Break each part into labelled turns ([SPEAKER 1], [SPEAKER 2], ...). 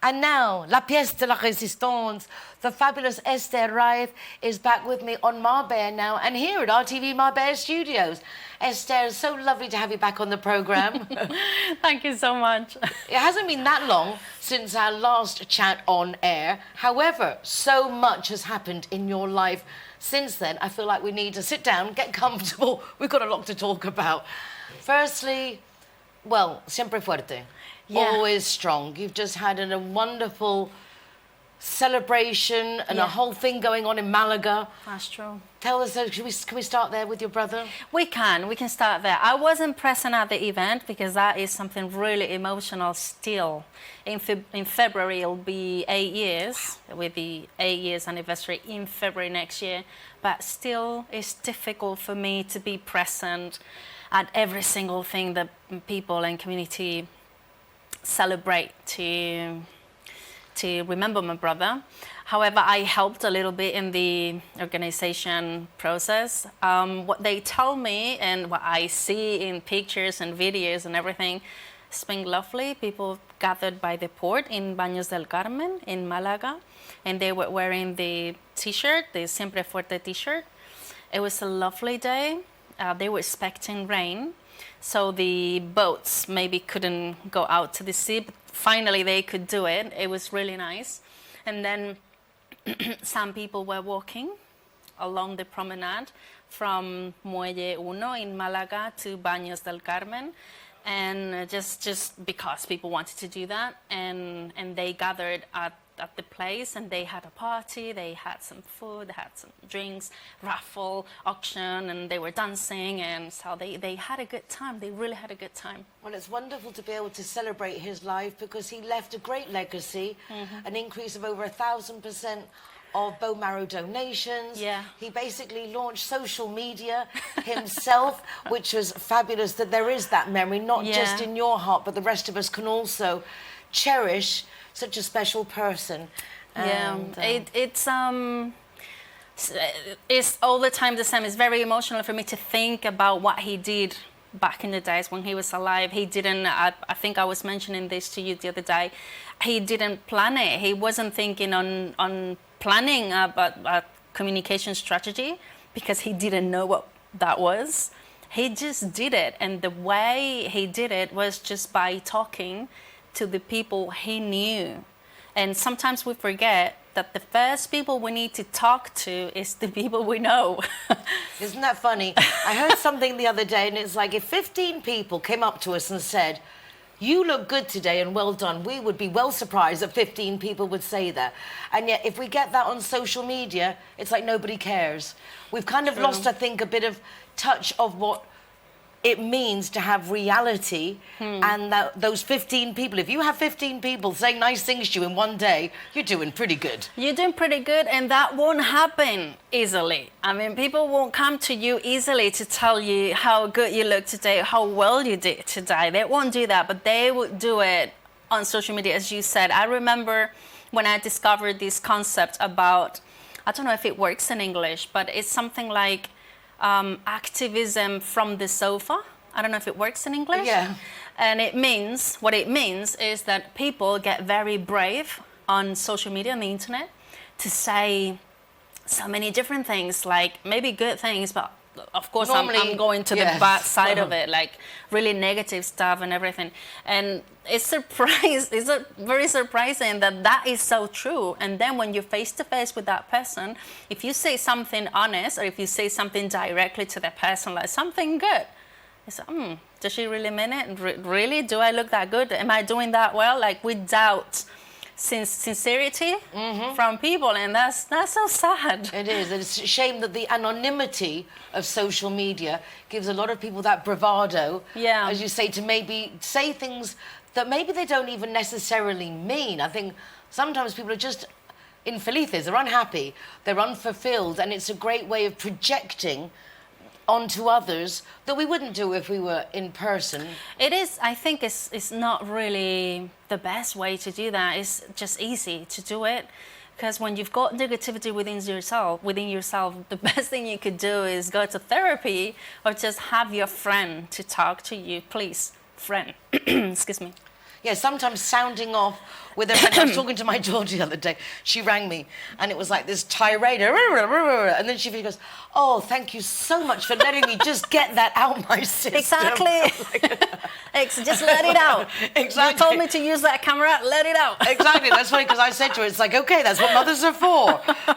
[SPEAKER 1] And now, la pièce de la résistance, the fabulous Esther Ra is back with me on Marbella Now and here at RTV Marbella Studios. Esther, it's so lovely to have you back on the programme.
[SPEAKER 2] Thank you so much.
[SPEAKER 1] It hasn't been that long since our last chat on air. However, so much has happened in your life since then. I feel like we need to sit down, get comfortable. We've got a lot to talk about. Firstly, well, siempre fuerte.
[SPEAKER 2] Yeah.
[SPEAKER 1] Always strong. You've just had a wonderful celebration and a whole thing going on in Malaga.
[SPEAKER 2] That's true.
[SPEAKER 1] Tell us, can we start there with your brother?
[SPEAKER 2] We can start there. I wasn't present at the event because that is something really emotional still. In February, it'll be 8 years, with the 8 years anniversary in February next year. But still, it's difficult for me to be present at every single thing that people and community celebrate to remember my brother. However, I helped a little bit in the organization process. What they tell me and what I see in pictures and videos and everything, it's been lovely. People gathered by the port in Baños del Carmen in Malaga, and they were wearing the t-shirt, the Siempre Fuerte t-shirt. It was a lovely day. They were expecting rain, so the boats maybe couldn't go out to the sea, but finally they could do it. It was really nice. And then some people were walking along the promenade from Muelle 1 in Malaga to Baños del Carmen, and just because people wanted to do that, and they gathered at the place, and they had a party, they had some food, they had some drinks, raffle, auction, and they were dancing, and so they had a good time. They really had a good time.
[SPEAKER 1] Well, it's wonderful to be able to celebrate his life because he left a great legacy, an increase of over 1,000% of bone marrow donations.
[SPEAKER 2] Yeah.
[SPEAKER 1] He basically launched social media himself, which was fabulous that there is that memory, not just in your heart, but the rest of us can also cherish such a special person. And,
[SPEAKER 2] it's all the time the same. It's very emotional for me to think about what he did back in the days when he was alive. He didn't, I think I was mentioning this to you the other day, he didn't plan it. He wasn't thinking on planning a communication strategy because he didn't know what that was. He just did it, and the way he did it was just by talking to the people he knew. And sometimes we forget that the first people we need to talk to is the people we know.
[SPEAKER 1] Isn't that funny? I heard something the other day, and it's like if 15 people came up to us and said, "You look good today and well done," we would be well surprised that 15 people would say that. And yet if we get that on social media, it's like nobody cares. We've kind of lost, I think, a bit of touch of what it means to have reality, and those 15 people, if you have 15 people saying nice things to you in one day, you're doing pretty good.
[SPEAKER 2] You're doing pretty good, and that won't happen easily. I mean, people won't come to you easily to tell you how good you look today, how well you did today. They won't do that, but they would do it on social media, as you said. I remember when I discovered this concept about, I don't know if it works in English, but it's something like activism from the sofa. I don't know if it works in English.
[SPEAKER 1] Yeah.
[SPEAKER 2] And what it means is that people get very brave on social media, on the internet, to say so many different things, like maybe good things, but of course I'm going to the bad side of it, like really negative stuff and everything. And it's very surprising that is so true. And then when you're face to face with that person, if you say something honest, or if you say something directly to the person, like something good, it's does she really mean it? Really? Do I look that good? Am I doing that well? Like, we doubt sincerity from people, and that's so sad.
[SPEAKER 1] It is. It's a shame that the anonymity of social media gives a lot of people that bravado, as you say, to maybe say things that maybe they don't even necessarily mean. I think sometimes people are just infelices, they're unhappy, they're unfulfilled, and it's a great way of projecting onto others that we wouldn't do if we were in person.
[SPEAKER 2] It is. I think it's not really the best way to do that. It's just easy to do it, because when you've got negativity within yourself, the best thing you could do is go to therapy or just have your friend to talk to you. Please, friend. Excuse me.
[SPEAKER 1] Yeah, sometimes sounding off with a friend. I was talking to my daughter the other day. She rang me, and it was like this tirade. And then she goes, "Oh, thank you so much for letting me just get that out my system."
[SPEAKER 2] Exactly. Just let it out.
[SPEAKER 1] Exactly.
[SPEAKER 2] You told me to use that camera. Let it out.
[SPEAKER 1] Exactly. That's funny because I said to her, "It's like, okay, that's what mothers are for.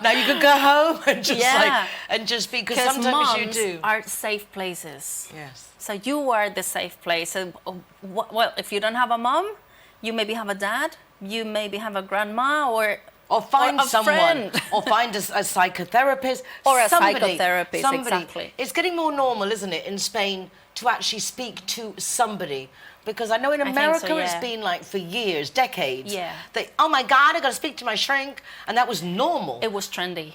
[SPEAKER 1] Now you can go home and just be, because sometimes
[SPEAKER 2] moms
[SPEAKER 1] you do."
[SPEAKER 2] are safe places.
[SPEAKER 1] Yes.
[SPEAKER 2] So you are the safe place. So, well, if you don't have a mom, you maybe have a dad. You maybe have a grandma or
[SPEAKER 1] find
[SPEAKER 2] a
[SPEAKER 1] someone,
[SPEAKER 2] friend.
[SPEAKER 1] or find a psychotherapist,
[SPEAKER 2] Or a
[SPEAKER 1] somebody,
[SPEAKER 2] psychotherapist, exactly.
[SPEAKER 1] It's getting more normal, isn't it, in Spain, to actually speak to somebody? Because I know in America it's been like for years, decades.
[SPEAKER 2] Yeah.
[SPEAKER 1] Oh my God, I got to speak to my shrink, and that was normal.
[SPEAKER 2] It was trendy.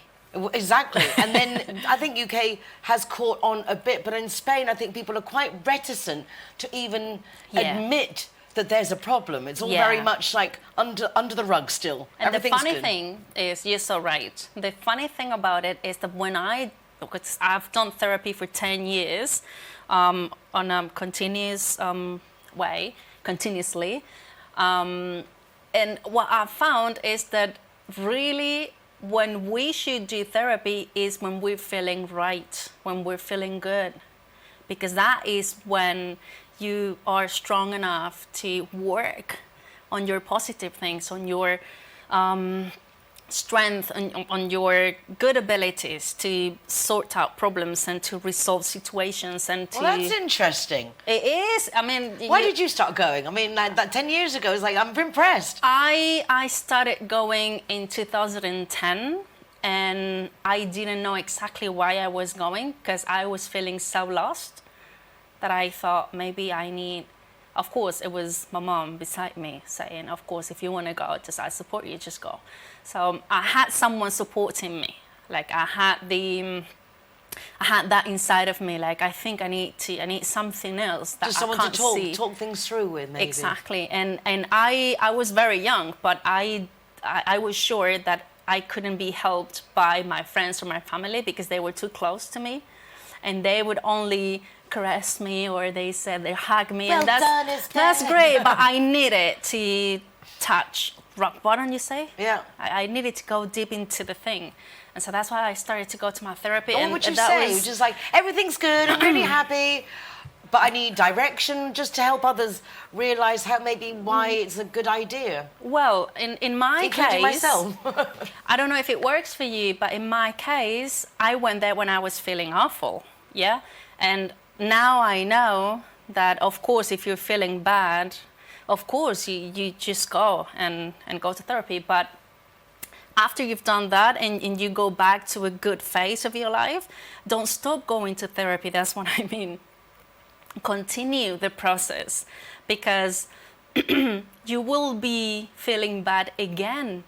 [SPEAKER 1] Exactly. And then I think UK has caught on a bit, but in Spain I think people are quite reticent to even admit that there's a problem. It's all very much like under the rug still.
[SPEAKER 2] And the funny thing is, you're so right. The funny thing about it is that because I've done therapy for 10 years on a continuous continuously. And what I've found is that really when we should do therapy is when we're feeling right, when we're feeling good. Because that is when you are strong enough to work on your positive things, on your strength, on your good abilities to sort out problems and to resolve situations and to...
[SPEAKER 1] Well, that's interesting.
[SPEAKER 2] It is. I mean...
[SPEAKER 1] Why did you start going? I mean, like, that 10 years ago, it's like, I'm impressed.
[SPEAKER 2] I started going in 2010, and I didn't know exactly why I was going, because I was feeling so lost that I thought maybe I need... Of course, it was my mom beside me saying, of course, if you want to go, I support you, just go. So I had someone supporting me. Like I had that inside of me. Like I think I need something else that
[SPEAKER 1] just
[SPEAKER 2] I
[SPEAKER 1] someone
[SPEAKER 2] can't
[SPEAKER 1] to
[SPEAKER 2] see.
[SPEAKER 1] talk things through with, maybe.
[SPEAKER 2] Exactly. And I was very young, but I was sure that I couldn't be helped by my friends or my family because they were too close to me, and they would only caress me, or they hug me,
[SPEAKER 1] well
[SPEAKER 2] and that's great. But I needed to touch rock bottom, you say?
[SPEAKER 1] Yeah.
[SPEAKER 2] I needed to go deep into the thing, and so that's why I started to go to my therapy.
[SPEAKER 1] What would you say? Just like, everything's good, I'm really happy, but I need direction, just to help others realise why it's a good idea.
[SPEAKER 2] Well, in my
[SPEAKER 1] including
[SPEAKER 2] case,
[SPEAKER 1] myself.
[SPEAKER 2] I don't know if it works for you, but in my case, I went there when I was feeling awful, yeah? And now I know that, of course, if you're feeling bad, of course, you just go and go to therapy. But after you've done that and you go back to a good phase of your life, don't stop going to therapy. That's what I mean. Continue the process, because you will be feeling bad again.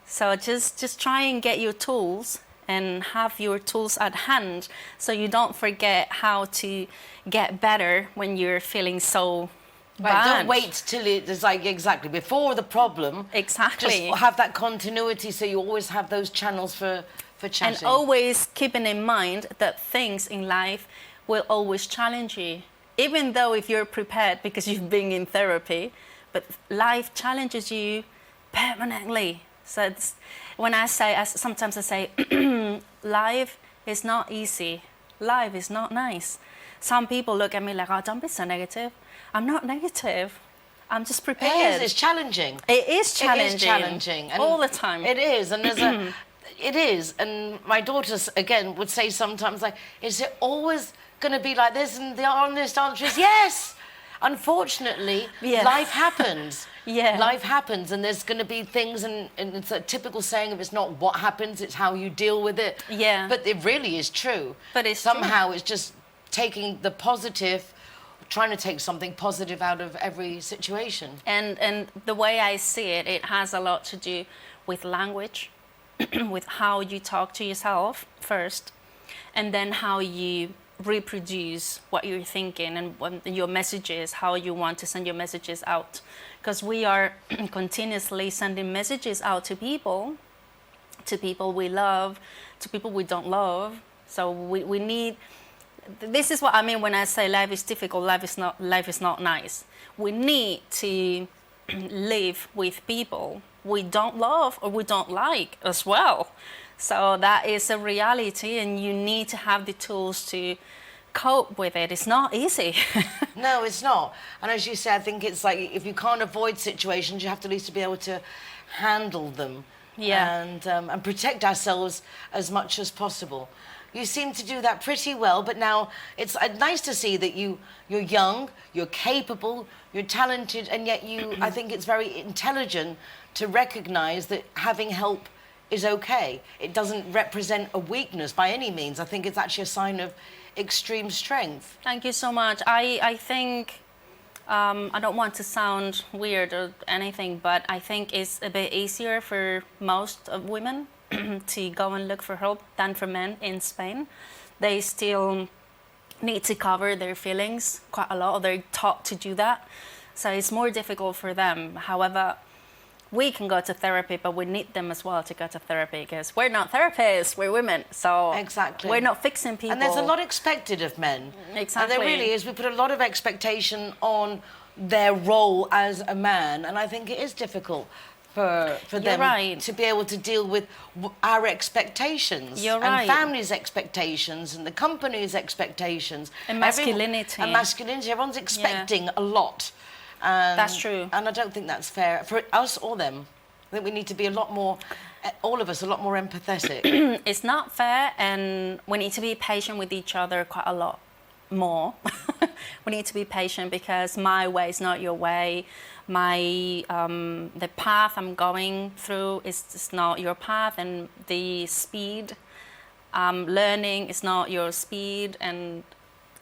[SPEAKER 2] So just try and get your tools and have your tools at hand so you don't forget how to get better when you're feeling so bad.
[SPEAKER 1] Don't wait till it's like, exactly, before the problem.
[SPEAKER 2] Exactly.
[SPEAKER 1] Just have that continuity so you always have those channels for chatting.
[SPEAKER 2] And always keeping in mind that things in life will always challenge you. Even though if you're prepared because you've been in therapy, but life challenges you permanently. So sometimes I say, life is not easy. Life is not nice. Some people look at me like, oh, don't be so negative. I'm not negative. I'm just prepared.
[SPEAKER 1] It's challenging.
[SPEAKER 2] It is challenging.
[SPEAKER 1] It is challenging. And
[SPEAKER 2] all the time.
[SPEAKER 1] It is. And it is. And my daughters, again, would say sometimes, like, is it always going to be like this? And the honest answer is yes. Unfortunately, life happens.
[SPEAKER 2] Yeah.
[SPEAKER 1] Life happens, and there's going to be things, and it's a typical saying of it's not what happens, it's how you deal with it.
[SPEAKER 2] Yeah.
[SPEAKER 1] But it really is true.
[SPEAKER 2] But it's
[SPEAKER 1] somehow
[SPEAKER 2] true.
[SPEAKER 1] It's just taking the positive, trying to take something positive out of every situation.
[SPEAKER 2] And the way I see it, it has a lot to do with language, with how you talk to yourself first, and then how you reproduce what you're thinking and your messages, how you want to send your messages out. Because we are continuously sending messages out to people we love, to people we don't love. So we need this is what I mean when I say life is difficult, life is not nice. We need to live with people we don't love or we don't like as well. So that is a reality, and you need to have the tools to cope with it. It's not easy.
[SPEAKER 1] No, it's not. And as you say, I think it's like if you can't avoid situations, you have to at least be able to handle them.
[SPEAKER 2] Yeah.
[SPEAKER 1] And protect ourselves as much as possible. You seem to do that pretty well, but now it's nice to see that you're young, you're capable, you're talented, and yet I think it's very intelligent to recognize that having help is okay. It doesn't represent a weakness by any means. I think it's actually a sign of extreme strength.
[SPEAKER 2] Thank you so much. I think, I don't want to sound weird or anything, but I think it's a bit easier for most of women to go and look for help than for men in Spain. They still need to cover their feelings quite a lot, or they're taught to do that. So it's more difficult for them. However, we can go to therapy, but we need them as well to go to therapy, because we're not therapists, we're women. So
[SPEAKER 1] exactly,
[SPEAKER 2] we're not fixing people.
[SPEAKER 1] And there's a lot expected of men.
[SPEAKER 2] Exactly.
[SPEAKER 1] And there really is. We put a lot of expectation on their role as a man, and I think it is difficult for them to be able to deal with our expectations.
[SPEAKER 2] You're right.
[SPEAKER 1] And families' expectations and the company's expectations.
[SPEAKER 2] And masculinity.
[SPEAKER 1] And masculinity. Everyone's expecting a lot.
[SPEAKER 2] That's true.
[SPEAKER 1] And I don't think that's fair for us or them. I think we need to be a lot more, all of us, a lot more empathetic.
[SPEAKER 2] It's not fair, and we need to be patient with each other quite a lot more. We need to be patient, because my way is not your way. The path I'm going through is not your path, and the speed I'm learning is not your speed. And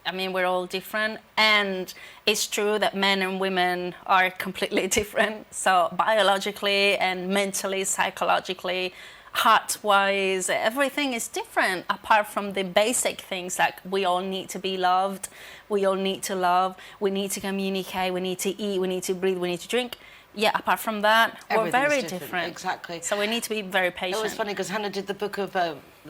[SPEAKER 2] I mean, we're all different, and it's true that men and women are completely different. So biologically and mentally, psychologically, heart-wise, everything is different, apart from the basic things like we all need to be loved, we all need to love, we need to communicate, we need to eat, we need to breathe, we need to drink. Yeah, apart from that, we're very different.
[SPEAKER 1] Exactly.
[SPEAKER 2] So we need to be very patient.
[SPEAKER 1] It was funny because Hannah did the book of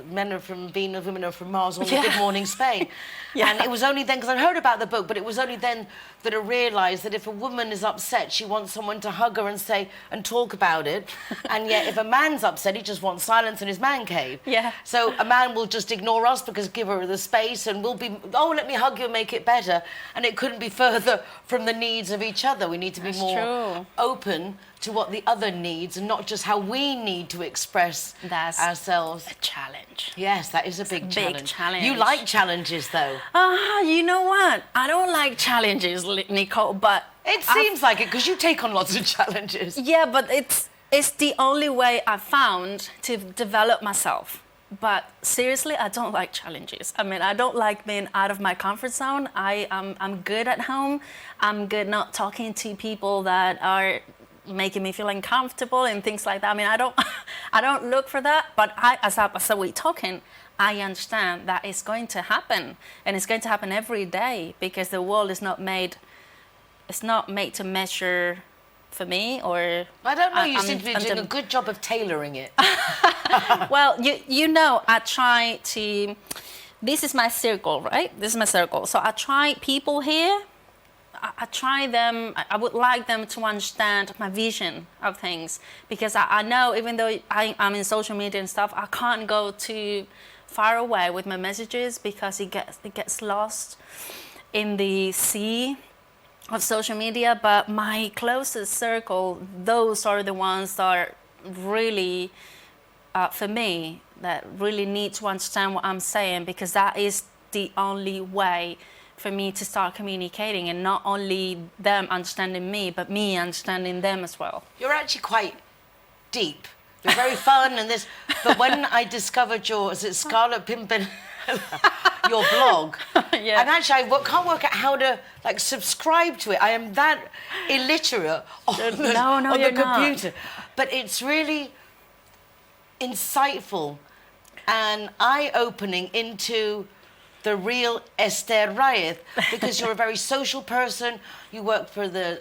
[SPEAKER 1] Men Are From Venus, Women Are From Mars on the Good Morning Spain. And it was only then, because I'd heard about the book, but it was only then that I realised that if a woman is upset, she wants someone to hug her and say, and talk about it. And yet if a man's upset, he just wants silence in his man cave.
[SPEAKER 2] Yeah.
[SPEAKER 1] So a man will just ignore us because give her the space, and we'll be, oh, let me hug you and make it better. And it couldn't be further from the needs of each other. We need to be more open to what the other needs, and not just how we need to express ourselves.
[SPEAKER 2] A challenge.
[SPEAKER 1] Yes, that is a big challenge. You like challenges, though.
[SPEAKER 2] You know what? I don't like challenges, Nicole, but
[SPEAKER 1] it seems like it, because you take on lots of challenges.
[SPEAKER 2] Yeah, but it's the only way I've found to develop myself. But seriously, I don't like challenges. I mean, I don't like being out of my comfort zone. I'm good at home. I'm good not talking to people that are making me feel uncomfortable and things like that. I mean, I don't look for that. But as we're talking, I understand that it's going to happen, and it's going to happen every day, because the world is not made. It's not made to measure for me, or
[SPEAKER 1] I don't know. You seem to be doing a good job of tailoring it.
[SPEAKER 2] Well, you know, I try to. This is my circle, right? This is my circle. So I try people here. I try them. I would like them to understand my vision of things, because I know, even though I'm in social media and stuff, I can't go too far away with my messages, because it gets lost in the sea of social media. But my closest circle, those are the ones that are really, for me, that really need to understand what I'm saying, because that is the only way for me to start communicating, and not only them understanding me, but me understanding them as well. You're
[SPEAKER 1] actually quite deep. You're very fun and this, but when I discovered your, is it Scarlet Pimpin, your blog, and actually I can't work out how to like subscribe to it. I am that illiterate on the computer.
[SPEAKER 2] Not.
[SPEAKER 1] But it's really insightful and eye-opening into the real Esther Ra, because you're a very social person. You work for the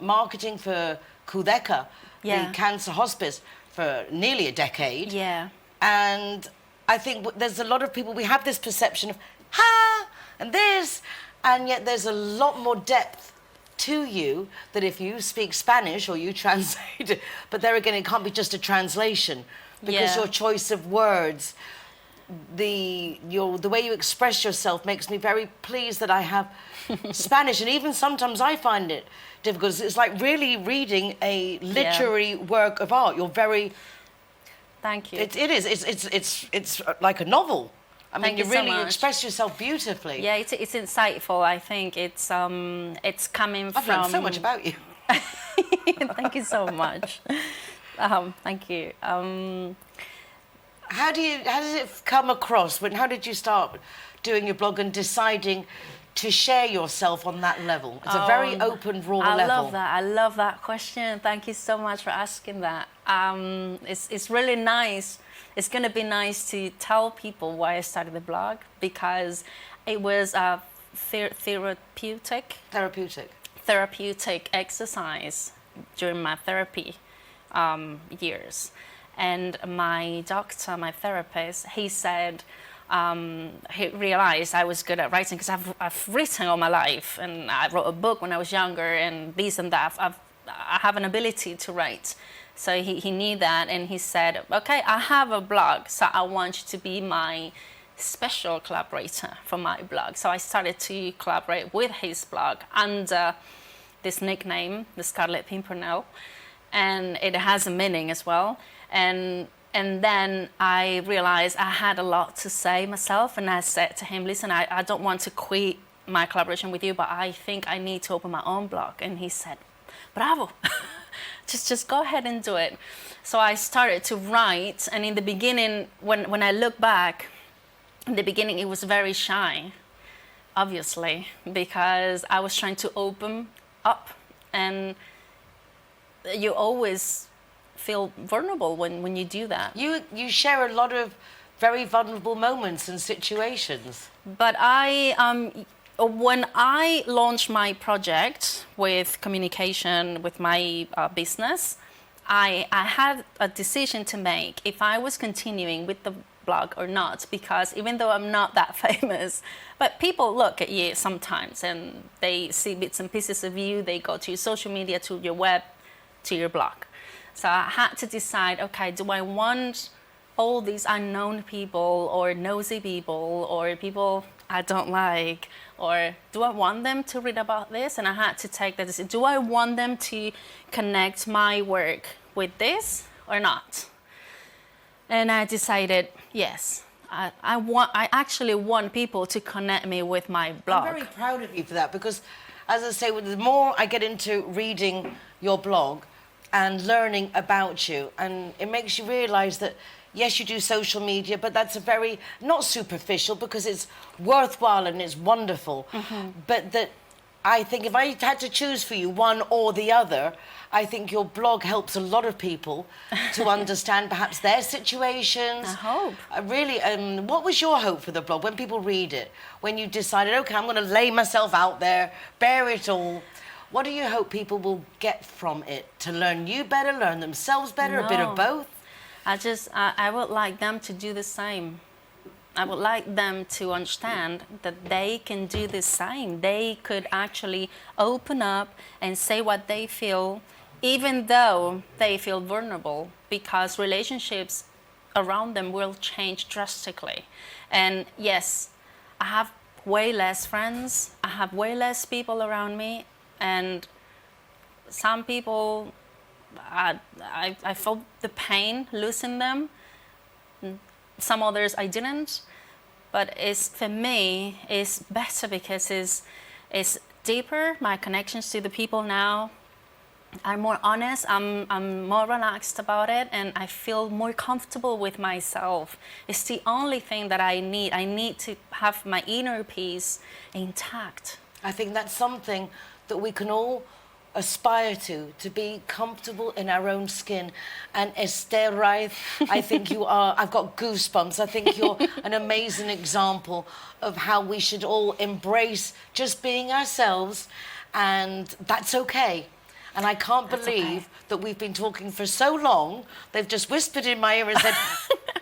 [SPEAKER 1] marketing for Kudeca, the cancer hospice, for nearly a decade.
[SPEAKER 2] Yeah.
[SPEAKER 1] And I think there's a lot of people, we have this perception of, and this, and yet there's a lot more depth to you that if you speak Spanish or you translate it, but there again, it can't be just a translation because your choice of words, the way you express yourself makes me very pleased that I have Spanish, and even sometimes I find it difficult. It's like really reading a literary work of art. You're very...
[SPEAKER 2] Thank you.
[SPEAKER 1] It is. It's like a novel. I mean, you express yourself beautifully.
[SPEAKER 2] Yeah, it's insightful. I think it's coming from...
[SPEAKER 1] I've learned so much about you.
[SPEAKER 2] Thank you so much. Thank you.
[SPEAKER 1] How does it come across? How did you start doing your blog and deciding to share yourself on that level? It's a very open, raw level.
[SPEAKER 2] I love that. I love that question. Thank you so much for asking that. It's really nice. It's going to be nice to tell people why I started the blog, because it was a therapeutic exercise during my therapy years. And my doctor, my therapist, he said, he realized I was good at writing because I've written all my life, and I wrote a book when I was younger, and this and that. I have an ability to write. So he knew that, and he said, okay, I have a blog, so I want you to be my special collaborator for my blog. So I started to collaborate with his blog under this nickname, the Scarlet Pimpernel, and it has a meaning as well. And then I realized I had a lot to say myself, and I said to him, listen, I don't want to quit my collaboration with you, but I think I need to open my own blog. And he said, bravo, just go ahead and do it. So I started to write, and in the beginning, when I look back, in the beginning it was very shy, obviously, because I was trying to open up, and you always feel vulnerable when you do that. You share a lot of very vulnerable moments and situations. But when I launched my project with communication, with my business, I had a decision to make if I was continuing with the blog or not, because even though I'm not that famous, but people look at you sometimes and they see bits and pieces of you, they go to your social media, to your web, to your blog. So I had to decide, okay, do I want all these unknown people or nosy people or people I don't like, or do I want them to read about this? And I had to take that decision. Do I want them to connect my work with this or not? And I decided, yes, I actually want people to connect me with my blog. I'm very proud of you for that, because, as I say, the more I get into reading your blog and learning about you, and it makes you realise that, yes, you do social media, but that's a very, not superficial, because it's worthwhile and it's wonderful, but that I think if I had to choose for you one or the other, I think your blog helps a lot of people to understand perhaps their situations. I hope. Really, what was your hope for the blog when people read it? When you decided, okay, I'm going to lay myself out there, bear it all. What do you hope people will get from it? To learn you better, learn themselves better, a bit of both? I would like them to do the same. I would like them to understand that they can do the same. They could actually open up and say what they feel, even though they feel vulnerable, because relationships around them will change drastically. And yes, I have way less friends, I have way less people around me, and some people, I felt the pain losing them. Some others I didn't, but for me, it's better because it's deeper. My connections to the people now are more honest. I'm more relaxed about it, and I feel more comfortable with myself. It's the only thing that I need. I need to have my inner peace intact. I think that's something that we can all aspire to be comfortable in our own skin. And Esther Ra, I think you are, I've got goosebumps. I think you're an amazing example of how we should all embrace just being ourselves, and that's okay. And I can't believe that we've been talking for so long. They've just whispered in my ear and said,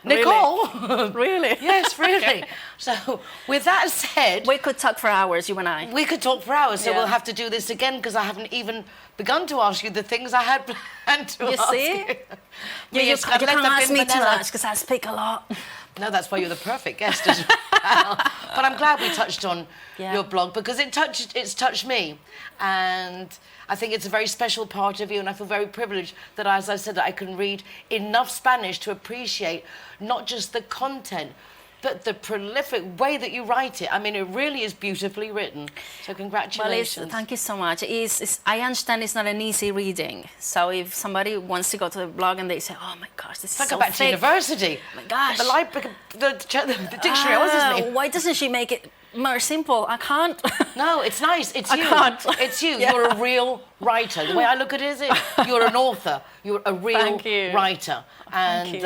[SPEAKER 1] Nicole?
[SPEAKER 2] Really?
[SPEAKER 1] Yes, really. So, with that said,
[SPEAKER 2] We could talk for hours, you and I.
[SPEAKER 1] we could talk for hours, so
[SPEAKER 2] Yeah.
[SPEAKER 1] we'll have to do this again because I haven't even begun to ask you the things I had planned to
[SPEAKER 2] You
[SPEAKER 1] ask
[SPEAKER 2] see?
[SPEAKER 1] you.
[SPEAKER 2] You
[SPEAKER 1] Me, it's
[SPEAKER 2] can't
[SPEAKER 1] scalloped up
[SPEAKER 2] ask
[SPEAKER 1] in
[SPEAKER 2] me too
[SPEAKER 1] vanilla.
[SPEAKER 2] much because I speak a lot.
[SPEAKER 1] No, that's why you're the perfect guest as well. But I'm glad we touched on
[SPEAKER 2] Yeah.
[SPEAKER 1] your blog because it's touched me. And I think it's a very special part of you, and I feel very privileged that, as I said, that I can read enough Spanish to appreciate not just the content, but the prolific way that you write it. I mean, it really is beautifully written. So congratulations.
[SPEAKER 2] Thank you so much. I understand it's not an easy reading. So if somebody wants to go to the blog and they say, oh my gosh, this is
[SPEAKER 1] Like
[SPEAKER 2] so
[SPEAKER 1] go back to
[SPEAKER 2] thick.
[SPEAKER 1] university.
[SPEAKER 2] Oh my gosh.
[SPEAKER 1] The library, the dictionary, what's his name?
[SPEAKER 2] Why doesn't she make it more simple? I can't.
[SPEAKER 1] No, it's nice. It's
[SPEAKER 2] I
[SPEAKER 1] you.
[SPEAKER 2] can't.
[SPEAKER 1] It's you.
[SPEAKER 2] Yeah.
[SPEAKER 1] You're a real writer. The way I look at it is you're an author. You're a real
[SPEAKER 2] Thank you.
[SPEAKER 1] writer. And
[SPEAKER 2] you.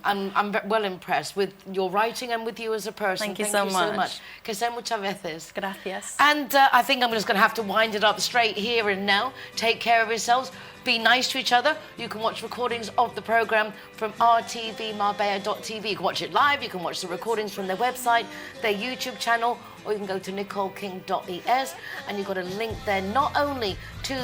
[SPEAKER 1] I'm well impressed with your writing and with you as a person.
[SPEAKER 2] Thank you so much.
[SPEAKER 1] Que sé muchas veces.
[SPEAKER 2] Gracias.
[SPEAKER 1] And I think I'm just going to have to wind it up straight here and now. Take care of yourselves. Be nice to each other. You can watch recordings of the programme from rtvmarbella.tv. You can watch it live. You can watch the recordings from their website, their YouTube channel, or you can go to nicoleking.es and you've got a link there not only to